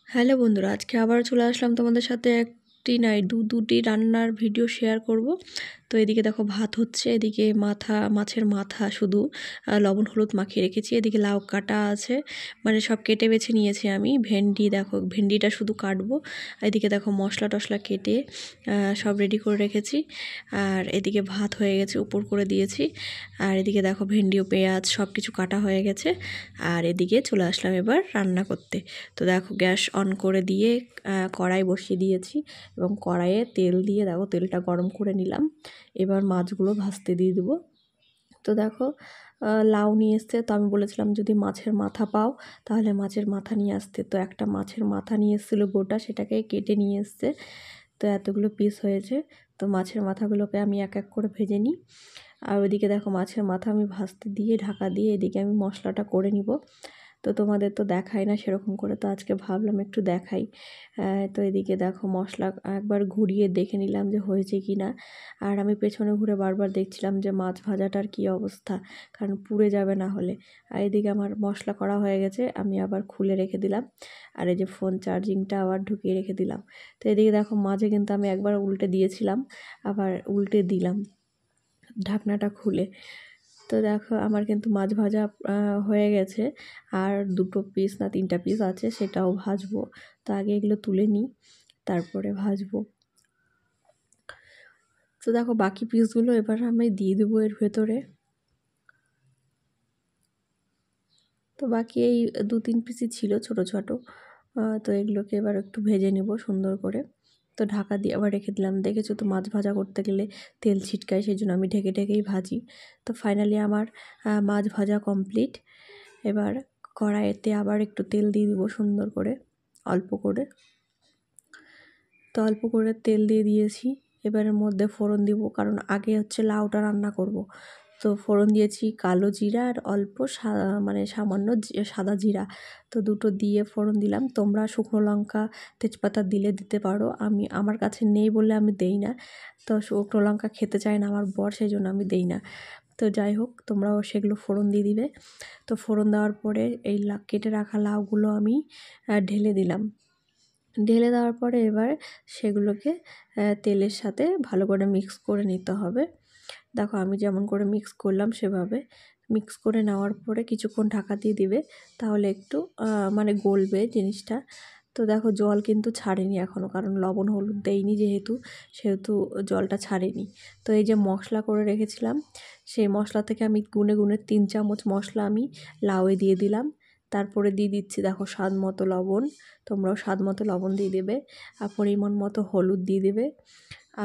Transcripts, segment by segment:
Hello বন্ধুরা, আজকে আবার চলে আসলাম তোমাদের সাথে একটি নাই দুটি রান্নার ভিডিও শেয়ার করব। তো এদিকে দেখো ভাত হচ্ছে, এদিকে মাছের মাথা শুধু লবণ হলুদ মাখিয়ে রেখেছি। এদিকে লাউ কাটা আছে, মানে সব কেটে বেছে নিয়েছি আমি। ভেন্ডি দেখো, ভেন্ডিটা শুধু কাটবো। এদিকে দেখো মশলা টশলা কেটে সব রেডি করে রেখেছি। আর এদিকে ভাত হয়ে গেছে, উপর করে দিয়েছি। আর এদিকে দেখো ভেন্ডি ও পেঁয়াজ সব কিছু কাটা হয়ে গেছে। আর এদিকে চলে আসলাম এবার রান্না করতে। তো দেখো গ্যাস অন করে দিয়ে কড়াই বসিয়ে দিয়েছি এবং কড়াইয়ে তেল দিয়ে দেখো তেলটা গরম করে নিলাম। এবার মাছগুলো ভাজতে দিয়ে দেবো। তো দেখো লাউ নিয়ে এসছে, তো আমি বলেছিলাম যদি মাছের মাথা পাও তাহলে মাছের মাথা নিয়ে আসতে। তো একটা মাছের মাথা নিয়ে এসেছিলো গোটা, সেটাকে কেটে নিয়ে এসছে। তো এতগুলো পিস হয়েছে। তো মাছের মাথাগুলোকে আমি এক এক করে ভেজে নিই। আর ওইদিকে দেখো মাছের মাথা আমি ভাজতে দিয়ে ঢাকা দিয়ে এদিকে আমি মশলাটা করে নিব। তো তোমাদের তো দেখাই না সেরকম করে, তো আজকে ভাবলাম একটু দেখাই। তো এদিকে দেখো মশলা একবার ঘুরিয়ে দেখে নিলাম যে হয়েছে কি না। আর আমি পেছনে ঘুরে বারবার দেখছিলাম যে মাছ ভাজাটার কী অবস্থা, কারণ পুড়ে যাবে না হলে। আর এদিকে আমার মশলা করা হয়ে গেছে, আমি আবার খুলে রেখে দিলাম। আর এই যে ফোন চার্জিংটা আবার ঢুকিয়ে রেখে দিলাম। তো এদিকে দেখো মাঝে কিন্তু আমি একবার উল্টে দিয়েছিলাম, আবার উল্টে দিলাম ঢাকনাটা খুলে। তো দেখো আমার কিন্তু মাছ ভাজা হয়ে গেছে। আর 2 পিস না 3টা পিস আছে, সেটাও ভাজবো। তো আগে এগুলো তুলে নিই, তারপরে ভাজবো। তো দেখো বাকি পিসগুলো এবার আমি দিয়ে দেবো এর ভেতরে। তো বাকি এই 2-3 পিসই ছিল ছোট ছোট। তো এগুলোকে এবার একটু ভেজে নেব সুন্দর করে। তো ঢাকা দিয়ে আবার রেখে দিলাম। দেখেছো তো মাছ ভাজা করতে গেলে তেল ছিটকায়, সেই জন্য আমি ঢেকে ঢেকেই ভাজি। তো ফাইনালি আমার মাছ ভাজা কমপ্লিট। এবার কড়াইতে আবার একটু তেল দিয়ে দিব সুন্দর করে, অল্প করে। তো অল্প করে তেল দিয়ে দিয়েছি। এবারের মধ্যে ফোড়ন দিব, কারণ আগে হচ্ছে লাউটা রান্না করব। তো ফোড়ন দিয়েছি কালো জিরা আর অল্প মানে সামান্য সাদা জিরা। তো দুটো দিয়ে ফোড়ন দিলাম। তোমরা শুকনো লঙ্কা তেজপাতা দিলে দিতে পারো, আমার কাছে নেই বলে আমি দেই না। তো শুকনো লঙ্কা খেতে চায় না আমার বর, সেই জন্য আমি দেই না। তো যাই হোক, তোমরাও সেগুলো ফোড়ন দিয়ে দিবে। তো ফোড়ন দেওয়ার পরে এই কেটে রাখা লাউগুলো আমি ঢেলে দিলাম। ঢেলে দেওয়ার পরে এবার সেগুলোকে তেলের সাথে ভালো করে মিক্স করে নিতে হবে। দেখো আমি যেমন করে মিক্স করলাম সেভাবে মিক্স করে নেওয়ার পরে কিছুক্ষণ ঢাকা দিয়ে দিবে, তাহলে একটু মানে গলবে জিনিসটা। তো দেখো জল কিন্তু ছাড়েনি এখনও, কারণ লবণ হলুদ দেইনি সেহেতু জলটা ছাড়েনি। তো এই যে মশলা করে রেখেছিলাম, সেই মশলা থেকে আমি গুনে গুনে 3 চামচ মশলা আমি লাউয়ে দিয়ে দিলাম। তারপরে দিয়ে দিচ্ছি দেখো স্বাদ মতো লবণ। তোমরাও স্বাদ মতো লবণ দিয়ে দেবে। আর পরিমাণ মতো হলুদ দিয়ে দেবে।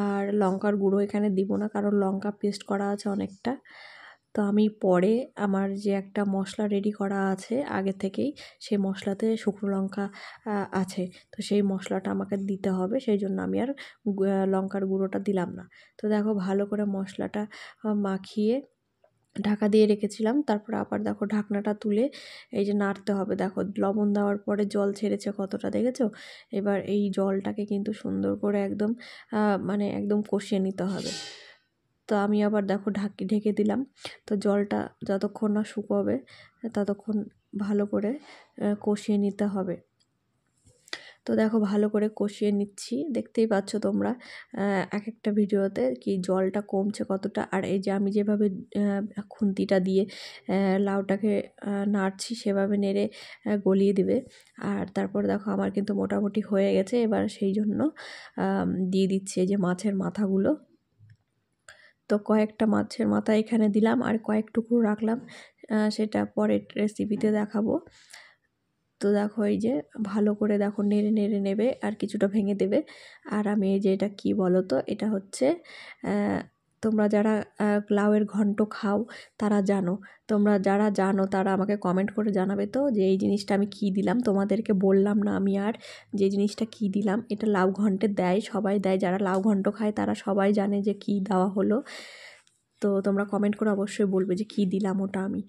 আর লঙ্কার গুঁড়ো এখানে দিব না, কারণ লঙ্কা পেস্ট করা আছে অনেকটা। তো আমি পরে আমার যে একটা মশলা রেডি করা আছে আগে থেকেই, সেই মশলাতে শুকনো লঙ্কা আছে। তো সেই মশলাটা আমাকে দিতে হবে, সেই জন্য আমি আর লঙ্কার গুঁড়োটা দিলাম না। তো দেখো ভালো করে মশলাটা মাখিয়ে ঢাকা দিয়ে রেখেছিলাম। তারপর আবার দেখো ঢাকনাটা তুলে এই যে নাড়তে হবে। দেখো লবণ দেওয়ার পরে জল ছেড়েছে কতটা, দেখেছো? এবার এই জলটাকে কিন্তু সুন্দর করে একদম মানে একদম কষিয়ে নিতে হবে। তো আমি আবার দেখো ঢেকে দিলাম। তো জলটা যতক্ষণ না শুকোবে ততক্ষণ ভালো করে কষিয়ে নিতে হবে। তো দেখো ভালো করে কষিয়ে নিচ্ছি, দেখতেই পাচ্ছ তোমরা এক একটা ভিডিওতে কি জলটা কমছে কতটা। আর এই যে আমি যেভাবে খুন্তিটা দিয়ে লাউটাকে নাড়ছি, সেভাবে নেড়ে গলিয়ে দিবে। আর তারপর দেখো আমার কিন্তু মোটামুটি হয়ে গেছে। এবার সেই জন্য দিয়ে দিচ্ছি এই যে মাছের মাথাগুলো। তো কয়েকটা মাছের মাথা এখানে দিলাম আর কয়েক টুকরো রাখলাম, সেটা পরের রেসিপিতে দেখাবো। তো দেখো এই যে ভালো করে দেখো নেড়ে নেড়ে নেবে আর কিছুটা ভেঙে দেবে। আর আমি এই যে এটা কী বলো তো, এটা হচ্ছে তোমরা যারা লাউয়ের ঘন্ট খাও তারা জানো। তোমরা যারা জানো তারা আমাকে কমেন্ট করে জানাবে তো যে এই জিনিসটা আমি কী দিলাম। তোমাদেরকে বললাম না আমি আর যে জিনিসটা কী দিলাম। এটা লাউ ঘন্টে দেয়, সবাই দেয়, যারা লাউ ঘন্ট খায় তারা সবাই জানে যে কী দেওয়া হলো। তো তোমরা কমেন্ট করে অবশ্যই বলবে যে কী দিলাম ওটা আমি।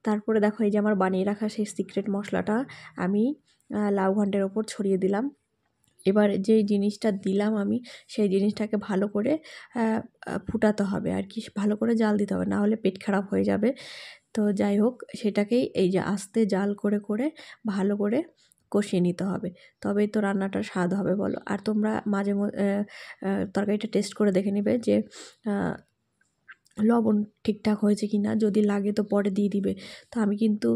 তারপরে দেখো এই যে আমার বানিয়ে রাখা সেই সিক্রেট মশলাটা আমি লাউ ঘন্টের ওপর ছড়িয়ে দিলাম। এবার যেই জিনিসটা দিলাম আমি, সেই জিনিসটাকে ভালো করে ফুটাতে হবে আর কি, ভালো করে জাল দিতে হবে, না হলে পেট খারাপ হয়ে যাবে। তো যাই হোক, সেটাকেই এই যে আস্তে জাল করে করে ভালো করে কষিয়ে নিতে হবে, তবেই তো রান্নাটার স্বাদ হবে বলো। আর তোমরা মাঝে তরকারিটা টেস্ট করে দেখে নেবে যে লবণ ঠিকঠাক হয়েছে কি না, যদি লাগে তো পরে দিয়ে দিবে। তো আমি কিন্তু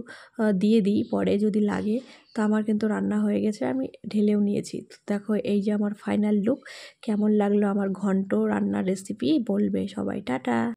দিয়ে দিই পরে যদি লাগে। তো আমার কিন্তু রান্না হয়ে গেছে, আমি ঢেলেও নিয়েছি। তো দেখো এই যে আমার ফাইনাল লুক। কেমন লাগলো আমার ঘন্ট রান্নার রেসিপি বলবে সবাই। টাটা।